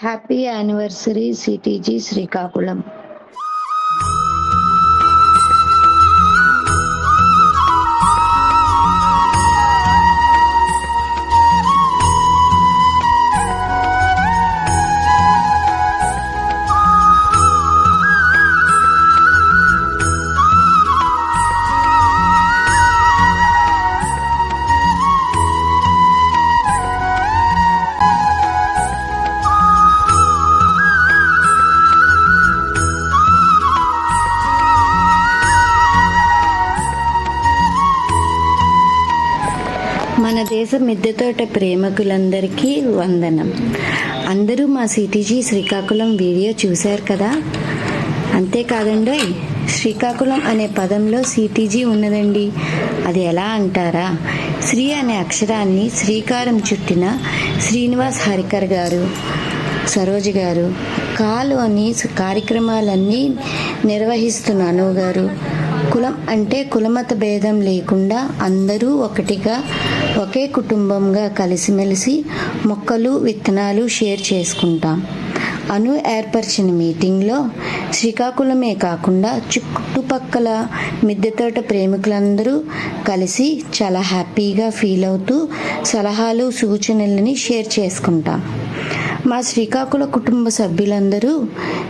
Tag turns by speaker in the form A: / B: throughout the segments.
A: Happy anniversary CTG Srikakulam. మన దేశ మిద్దె తోట ప్రేమికులందరికీ వందనం. అందరూ మా సిటీజీ శ్రీకాకుళం వీడియో చూశారు కదా. అంతేకాదండి, శ్రీకాకుళం అనే పదంలో సిటీజీ ఉన్నదండి. అది ఎలా అంటారా? శ్రీ అనే అక్షరాన్ని శ్రీకారం చుట్టిన శ్రీనివాస్ హరికర్ గారు, సరోజ గారు, కాలోని కార్యక్రమాలన్నీ నిర్వహిస్తున్న అను గారు, కులం అంటే కులమత భేదం లేకుండా అందరూ ఒకటిగా ఒకే కుటుంబంగా కలిసిమెలిసి మొక్కలు విత్తనాలు షేర్ చేసుకుంటాం. అను ఏర్పరిచిన మీటింగ్లో శ్రీకాకుళమే కాకుండా చుట్టుపక్కల మిద్దె తోట ప్రేమికులందరూ కలిసి చాలా హ్యాపీగా ఫీల్ అవుతూ సలహాలు సూచనలని షేర్ చేసుకుంటాం. మా శ్రీకాకుళ కుటుంబ సభ్యులందరూ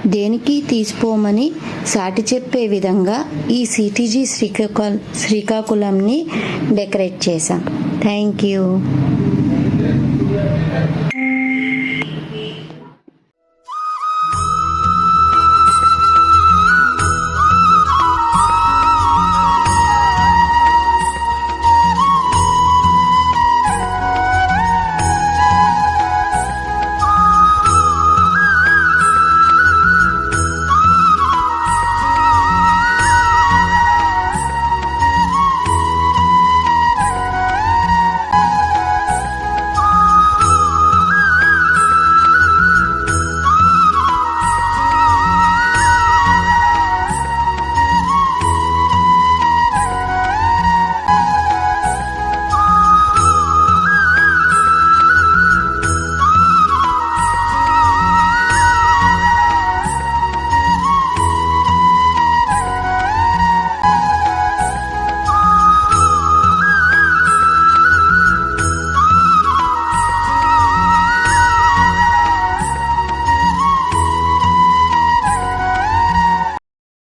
A: దేనికి తీసిపోమని సాటి చెప్పే విధంగా ఈ సిటీజీ శ్రీకాకుళంని డెకరేట్ చేశాం. Thank you.